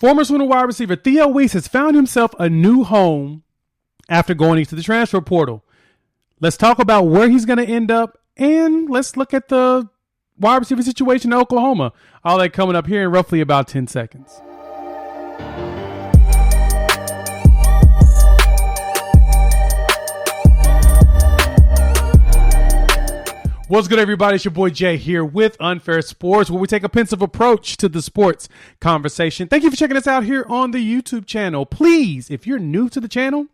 Former Sooner wide receiver Theo Wease has found himself a new home after going into the transfer portal. Let's talk about where he's going to end up, and let's look at the wide receiver situation in Oklahoma. All that coming up here in roughly about 10 seconds. What's good, everybody? It's your boy Jay here with Unfair Sports, where we take a pensive approach to the sports conversation. Thank you for checking us out here on the YouTube channel. Please, if you're new to the channel,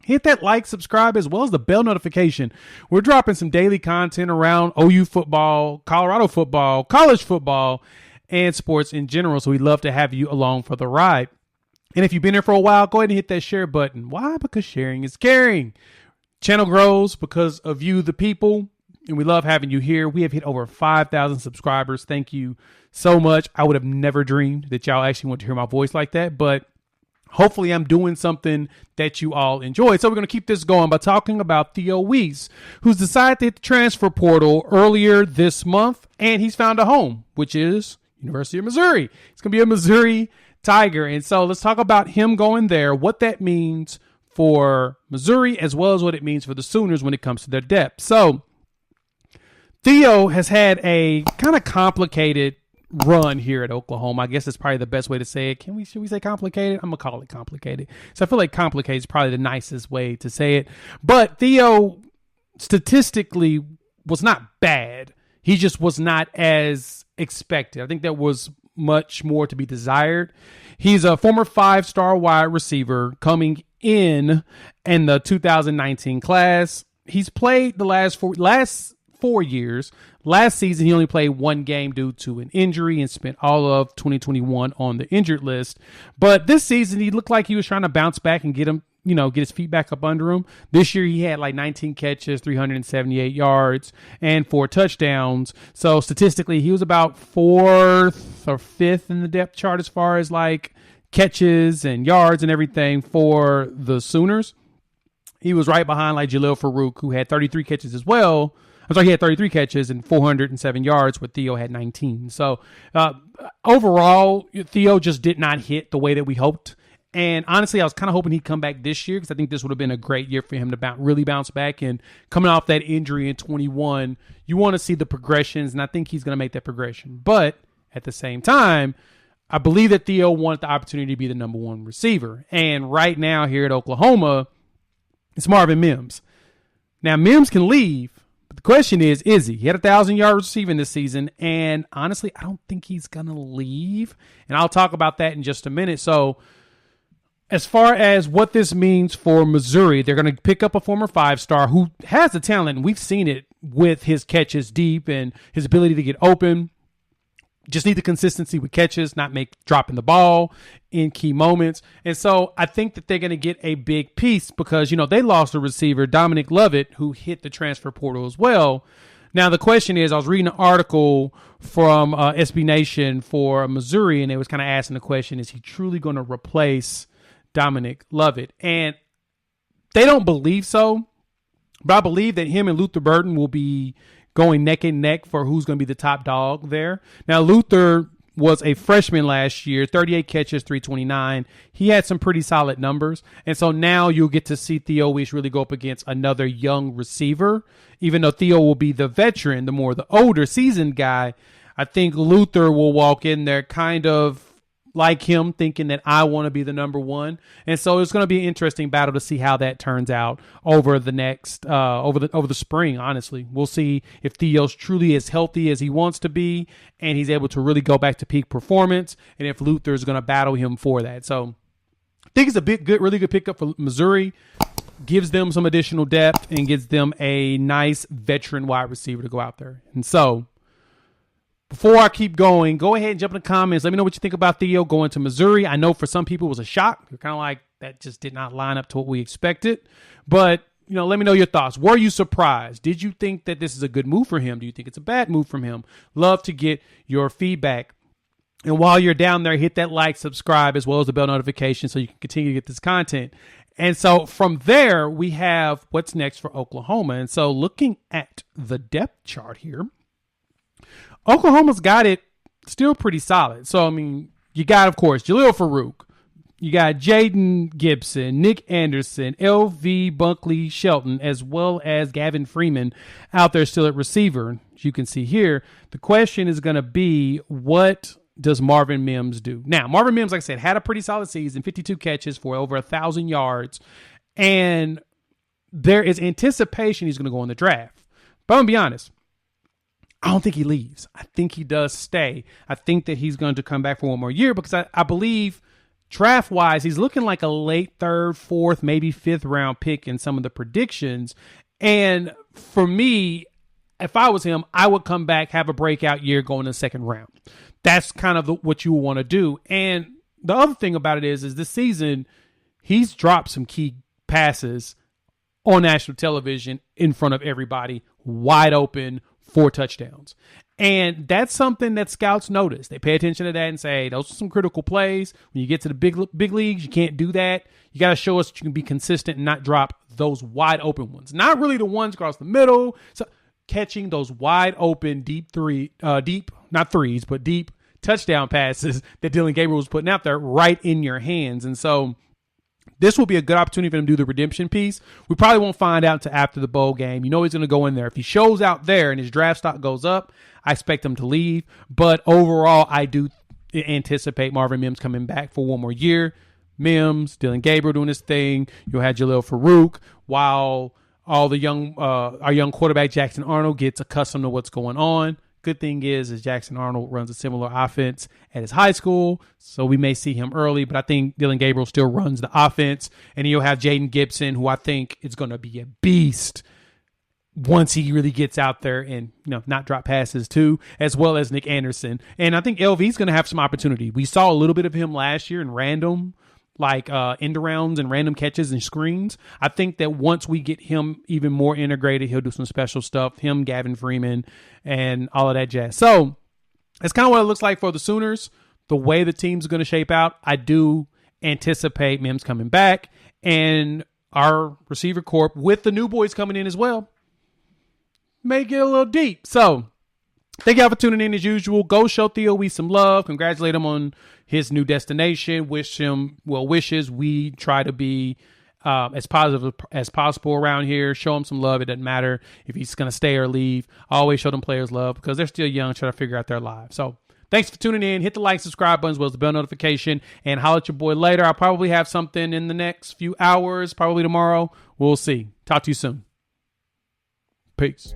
hit that like, subscribe, as well as the bell notification. We're dropping some daily content around OU football, Colorado football, college football, and sports in general. So we'd love to have you along for the ride. And if you've been here for a while, go ahead and hit that share button. Why? Because sharing is caring. Channel grows because of you, the people. And we love having you here. We have hit over 5,000 subscribers. Thank you so much. I would have never dreamed that y'all actually want to hear my voice like that, but hopefully I'm doing something that you all enjoy. So we're going to keep this going by talking about Theo Wease, who's decided to hit the transfer portal earlier this month, and he's found a home, which is University of Missouri. It's going to be a Missouri Tiger. And so let's talk about him going there, what that means for Missouri, as well as what it means for the Sooners when it comes to their depth. So Theo has had a kind of complicated run here at Oklahoma. I guess that's probably the best way to say it. Should we say complicated? I'm going to call it complicated. So I feel like complicated is probably the nicest way to say it. But Theo statistically was not bad. He just was not as expected. I think there was much more to be desired. He's a former 5-star wide receiver coming in the 2019 class. He's played the last 4 years. Last season, he only played one game due to an injury and spent all of 2021 on the injured list. But this season, he looked like he was trying to bounce back and get his feet back up under him. This year, he had like 19 catches, 378 yards, and 4 touchdowns. So statistically, he was about 4th or 5th in the depth chart as far as like catches and yards and everything for the Sooners. He was right behind like Jalil Farouk, who had 33 catches as well. He had 33 catches and 407 yards, where Theo had 19. So overall, Theo just did not hit the way that we hoped. And honestly, I was kind of hoping he'd come back this year, because I think this would have been a great year for him to really bounce back. And coming off that injury in 21, you want to see the progressions, and I think he's going to make that progression. But at the same time, I believe that Theo wanted the opportunity to be the number one receiver. And right now here at Oklahoma, it's Marvin Mims. Now, Mims can leave. But the question is he? He had 1,000 yards receiving this season, and honestly, I don't think he's going to leave. And I'll talk about that in just a minute. So as far as what this means for Missouri, they're going to pick up a former 5-star who has the talent, and we've seen it with his catches deep and his ability to get open. Just need the consistency with catches, not dropping the ball in key moments. And so I think that they're going to get a big piece because, they lost a receiver, Dominic Lovett, who hit the transfer portal as well. Now, the question is, I was reading an article from SB Nation for Missouri, and it was kind of asking the question, is he truly going to replace Dominic Lovett? And they don't believe so, but I believe that him and Luther Burden will be going neck and neck for who's going to be the top dog there. Now, Luther was a freshman last year, 38 catches, 329. He had some pretty solid numbers. And so now you'll get to see Theo Wease really go up against another young receiver. Even though Theo will be the veteran, the older seasoned guy, I think Luther will walk in there kind of like him, thinking that I want to be the number one. And so it's going to be an interesting battle to see how that turns out over the next over the spring. Honestly, we'll see if Theo's truly as healthy as he wants to be, and he's able to really go back to peak performance, and if Luther's going to battle him for that. So I think it's a really good pickup for Missouri. Gives them some additional depth and gives them a nice veteran wide receiver to go out there. And so, before I keep going, go ahead and jump in the comments. Let me know what you think about Theo going to Missouri. I know for some people it was a shock. You're kind of like, that just did not line up to what we expected. But, let me know your thoughts. Were you surprised? Did you think that this is a good move for him? Do you think it's a bad move from him? Love to get your feedback. And while you're down there, hit that like, subscribe, as well as the bell notification so you can continue to get this content. And so from there, we have what's next for Oklahoma. And so looking at the depth chart here, Oklahoma's got it still pretty solid. So, You got, of course, Jaleel Farouk. You got Jaden Gibson, Nick Anderson, LV Bunkley Shelton, as well as Gavin Freeman out there still at receiver. As you can see here, the question is going to be, what does Marvin Mims do? Now, Marvin Mims, like I said, had a pretty solid season, 52 catches for over 1,000 yards. And there is anticipation he's going to go in the draft. But I'm going to be honest. I don't think he leaves. I think he does stay. I think that he's going to come back for one more year because I believe draft-wise, he's looking like a late third, fourth, maybe fifth round pick in some of the predictions. And for me, if I was him, I would come back, have a breakout year, go in the second round. That's kind of what you want to do. And the other thing about it is this season, he's dropped some key passes on national television in front of everybody, wide open, 4 touchdowns. And that's something that scouts notice. They pay attention to that and say, those are some critical plays. When you get to the big leagues, you can't do that. You got to show us that you can be consistent and not drop those wide open ones. Not really the ones across the middle. So catching those wide open, deep touchdown passes that Dylan Gabriel was putting out there right in your hands. And so this will be a good opportunity for him to do the redemption piece. We probably won't find out until after the bowl game. You know he's going to go in there. If he shows out there and his draft stock goes up, I expect him to leave. But overall, I do anticipate Marvin Mims coming back for one more year. Mims, Dylan Gabriel doing his thing. You'll have Jaleel Farouk while all the our young quarterback Jackson Arnold gets accustomed to what's going on. Good thing is Jackson Arnold runs a similar offense at his high school, so we may see him early, but I think Dylan Gabriel still runs the offense, and you'll have Jaden Gibson, who I think is going to be a beast once he really gets out there and not drop passes too, as well as Nick Anderson. And I think LV is going to have some opportunity. We saw a little bit of him last year in random end arounds and random catches and screens. I think that once we get him even more integrated, he'll do some special stuff. Him, Gavin Freeman, and all of that jazz. So that's kind of what it looks like for the Sooners. The way the team's going to shape out, I do anticipate Mims coming back, and our receiver corp with the new boys coming in as well may get a little deep. So thank y'all for tuning in as usual. Go show Theo Wease some love. Congratulate him on his new destination. Wish him well wishes. We try to be as positive as possible around here. Show him some love. It doesn't matter if he's going to stay or leave. I always show them players love because they're still young, trying to figure out their lives. So thanks for tuning in. Hit the like, subscribe button as well as the bell notification, and holler at your boy later. I'll probably have something in the next few hours, probably tomorrow. We'll see. Talk to you soon. Peace.